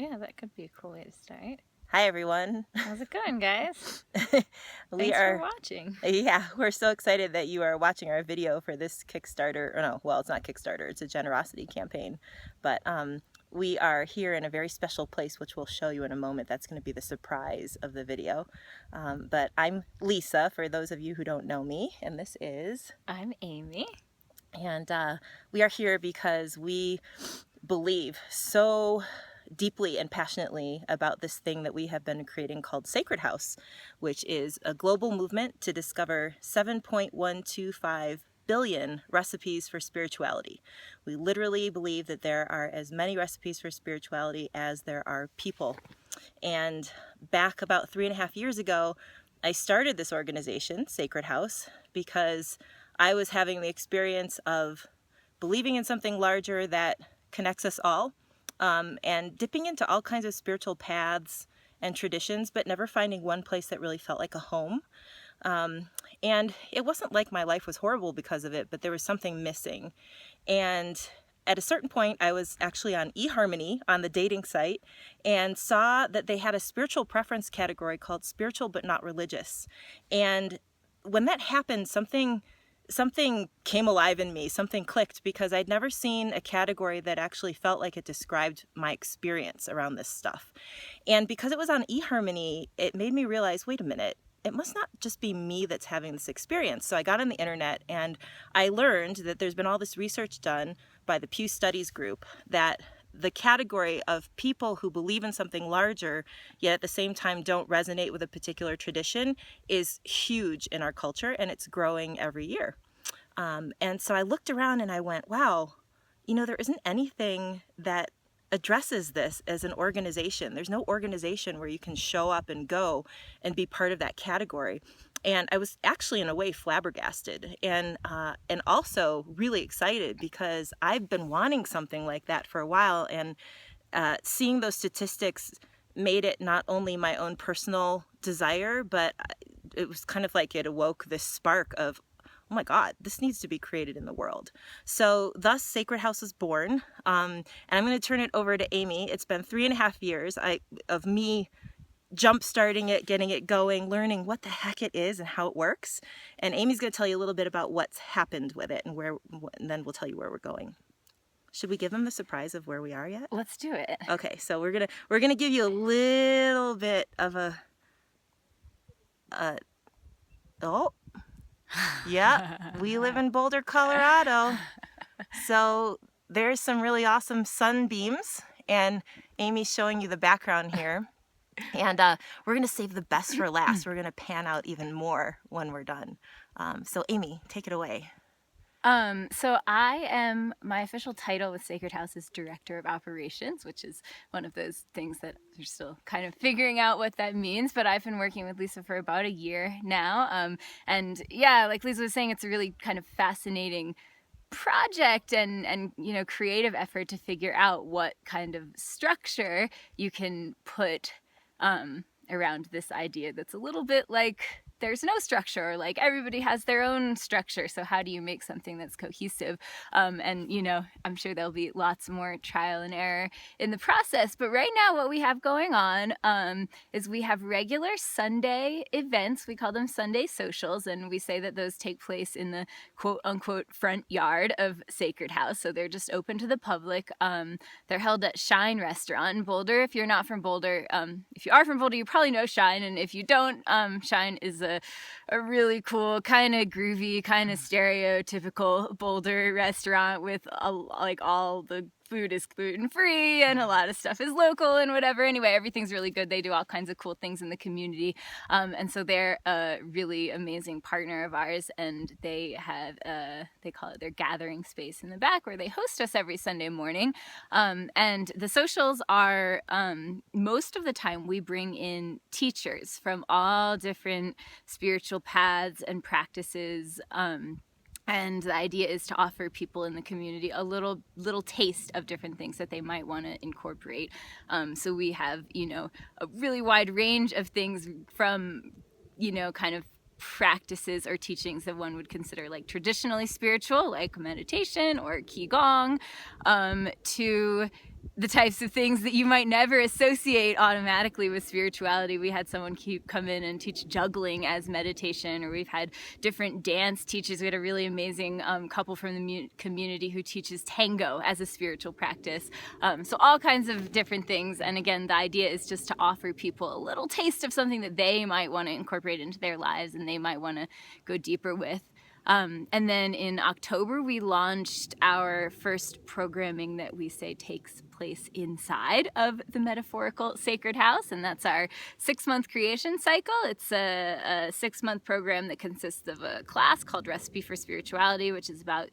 Yeah, that could be a cool way to start. Hi, everyone. How's it going, guys? We Thanks for are, watching. yeah, we're so excited that you are watching our video for this Kickstarter. Or no, well, it's not Kickstarter, it's a generosity campaign. But we are here in a very special place, which we'll show you in a moment. That's going to be the surprise of the video. But I'm Lisa, for those of you who don't know me, and this is... I'm Amy. And we are here because we believe so deeply and passionately about this thing that we have been creating called Sacred House, which is a global movement to discover 7.125 billion recipes for spirituality. We literally believe that there are as many recipes for spirituality as there are people. And back about 3.5 years ago, I started this organization, Sacred House, because I was having the experience of believing in something larger that connects us all, and dipping into all kinds of spiritual paths and traditions, but never finding one place that really felt like a home. And it wasn't like my life was horrible because of it, but there was something missing. And at a certain point, I was actually on eHarmony on the dating site and saw that they had a spiritual preference category called spiritual but not religious. And when that happened, something came alive in me, something clicked, because I'd never seen a category that actually felt like it described my experience around this stuff. And because it was on eHarmony, it made me realize, wait a minute, it must not just be me that's having this experience. So I got on the internet and I learned that there's been all this research done by the Pew Studies group that the category of people who believe in something larger, yet at the same time don't resonate with a particular tradition, is huge in our culture, and it's growing every year. And so I looked around and I went, wow, there isn't anything that addresses this as an organization. There's no organization where you can show up and go and be part of that category. And I was actually, in a way, flabbergasted and also really excited, because I've been wanting something like that for a while, and seeing those statistics made it not only my own personal desire, but it was kind of like it awoke this spark of, oh my God, this needs to be created in the world. So thus Sacred House was born, and I'm going to turn it over to Amy. It's been 3.5 years of me jump-starting it, getting it going, learning what the heck it is and how it works. And Amy's going to tell you a little bit about what's happened with it and then we'll tell you where we're going. Should we give them the surprise of where we are yet? Let's do it. Okay, so we're gonna give you a little bit of oh, yeah, we live in Boulder, Colorado. So there's some really awesome sunbeams, and Amy's showing you the background here. And we're going to save the best for last. We're going to pan out even more when we're done. So Amy, take it away. So my official title with Sacred House is Director of Operations, which is one of those things that they're still kind of figuring out what that means. But I've been working with Lisa for about a year now. And yeah, like Lisa was saying, it's a really kind of fascinating project and creative effort to figure out what kind of structure you can put around this idea that's a little bit like there's no structure, like everybody has their own structure. So how do you make something that's cohesive? And I'm sure there'll be lots more trial and error in the process. But right now what we have going on is we have regular Sunday events. We call them Sunday socials, and we say that those take place in the quote unquote front yard of Sacred House. So they're just open to the public. They're held at Shine Restaurant in Boulder. If you're not from Boulder, if you are from Boulder, you probably know Shine. And if you don't, Shine is a really cool, kind of groovy, kind of stereotypical Boulder restaurant with like all the food is gluten-free and a lot of stuff is local and whatever. Anyway, everything's really good. They do all kinds of cool things in the community. And so they're a really amazing partner of ours, and they have, they call it their gathering space in the back where they host us every Sunday morning. And the socials are, most of the time we bring in teachers from all different spiritual paths and practices. And the idea is to offer people in the community a little taste of different things that they might want to incorporate. So we have, a really wide range of things from, kind of practices or teachings that one would consider like traditionally spiritual, like meditation or qigong, to the types of things that you might never associate automatically with spirituality. We had someone come in and teach juggling as meditation, or we've had different dance teachers. We had a really amazing couple from the community who teaches tango as a spiritual practice. So all kinds of different things. And again, the idea is just to offer people a little taste of something that they might want to incorporate into their lives and they might want to go deeper with. And then in October, we launched our first programming that we say takes place inside of the metaphorical sacred house, and that's our 6-month creation cycle. It's a 6-month program that consists of a class called Recipe for Spirituality, which is about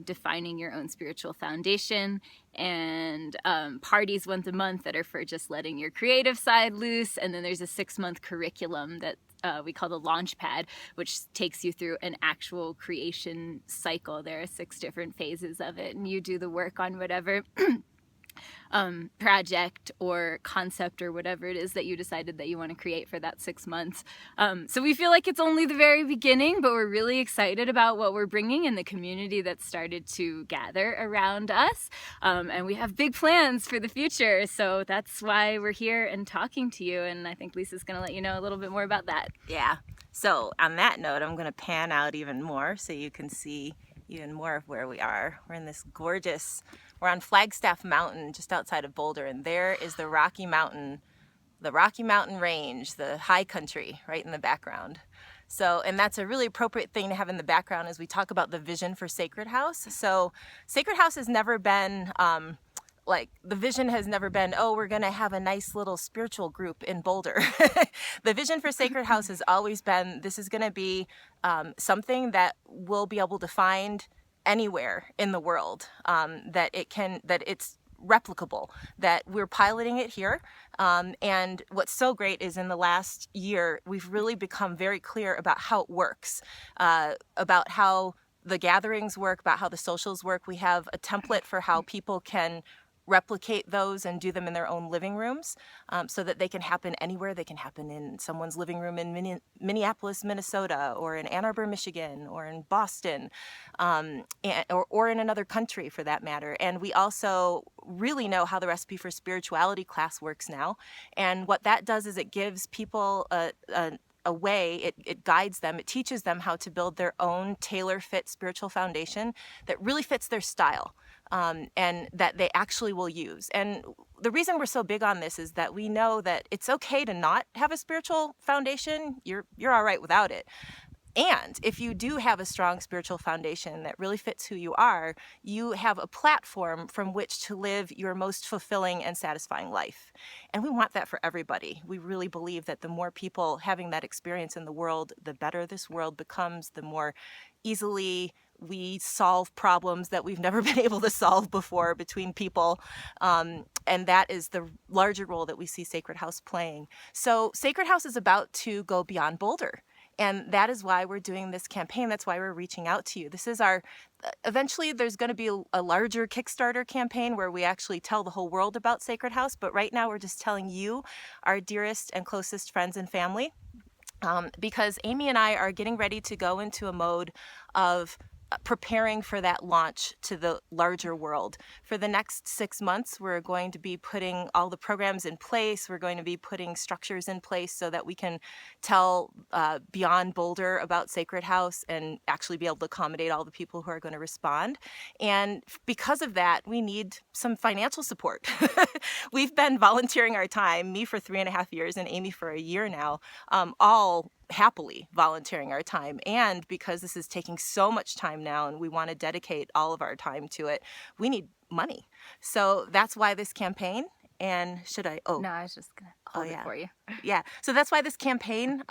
defining your own spiritual foundation, and parties once a month that are for just letting your creative side loose. And then there's a 6-month curriculum that we call the Launchpad, which takes you through an actual creation cycle. There are 6 different phases of it, and you do the work on whatever project or concept or whatever it is that you decided that you want to create for that 6 months. So we feel like it's only the very beginning, but we're really excited about what we're bringing and the community that's started to gather around us. And we have big plans for the future. So that's why we're here and talking to you. And I think Lisa's going to let you know a little bit more about that. Yeah. So on that note, I'm going to pan out even more so you can see even more of where we are. We're in this gorgeous, we're on Flagstaff Mountain just outside of Boulder, and there is the Rocky Mountain Range, the high country right in the background. So, and that's a really appropriate thing to have in the background as we talk about the vision for Sacred House. So Sacred House has never been the vision has never been, oh, we're going to have a nice little spiritual group in Boulder. The vision for Sacred House has always been, this is going to be something that we'll be able to find anywhere in the world, that it's replicable, that we're piloting it here. And what's so great is in the last year, we've really become very clear about how it works, about how the gatherings work, about how the socials work. We have a template for how people can replicate those and do them in their own living rooms, so that they can happen anywhere. They can happen in someone's living room in Minneapolis, Minnesota, or in Ann Arbor, Michigan, or in Boston, or in another country for that matter. And we also really know how the Recipe for Spirituality class works now. And what that does is it gives people a way, it guides them, it teaches them how to build their own tailor-fit spiritual foundation that really fits their style, and that they actually will use. And the reason we're so big on this is that we know that it's okay to not have a spiritual foundation. You're all right without it. And if you do have a strong spiritual foundation that really fits who you are, you have a platform from which to live your most fulfilling and satisfying life. And we want that for everybody. We really believe that the more people having that experience in the world, the better this world becomes, the more easily we solve problems that we've never been able to solve before between people. And that is the larger role that we see Sacred House playing. So Sacred House is about to go beyond Boulder. And that is why we're doing this campaign. That's why we're reaching out to you. This is eventually there's going to be a larger Kickstarter campaign where we actually tell the whole world about Sacred House. But right now we're just telling you, our dearest and closest friends and family, because Amy and I are getting ready to go into a mode of preparing for that launch to the larger world. For the next 6 months, we're going to be putting all the programs in place. We're going to be putting structures in place so that we can tell beyond Boulder about Sacred House and actually be able to accommodate all the people who are going to respond. And because of that, we need some financial support. We've been volunteering our time, me for 3.5 years and Amy for a year now, all happily volunteering our time. And because this is taking so much time now and we want to dedicate all of our time to it, we need money. So that's why this campaign. And should I? Oh, No, I was just going to hold it for you. Yeah. So that's why this campaign,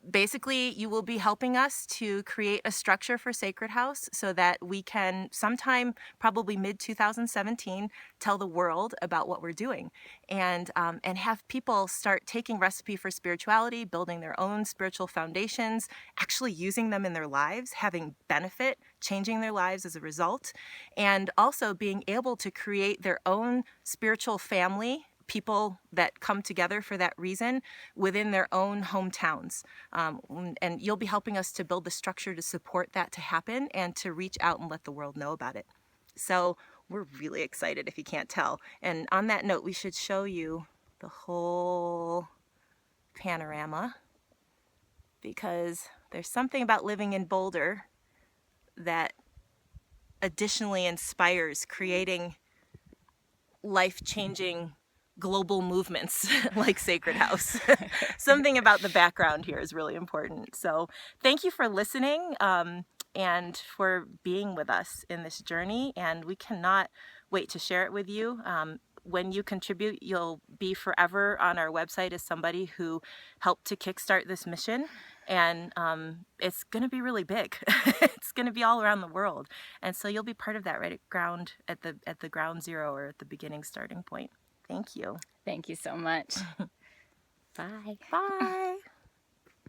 basically, you will be helping us to create a structure for Sacred House so that we can sometime, probably mid-2017, tell the world about what we're doing and have people start taking Recipe for Spirituality, building their own spiritual foundations, actually using them in their lives, having benefit, changing their lives as a result, and also being able to create their own spiritual family, people that come together for that reason within their own hometowns. And you'll be helping us to build the structure to support that to happen and to reach out and let the world know about it. So we're really excited if you can't tell. And on that note, we should show you the whole panorama, because there's something about living in Boulder that additionally inspires creating life-changing global movements like Sacred House. Something about the background here is really important. So thank you for listening and for being with us in this journey, and we cannot wait to share it with you. When you contribute, you'll be forever on our website as somebody who helped to kickstart this mission. And it's going to be really big. It's going to be all around the world, and so you'll be part of that right at the ground zero, or at the beginning starting point. Thank you. Thank you so much. Bye. Bye.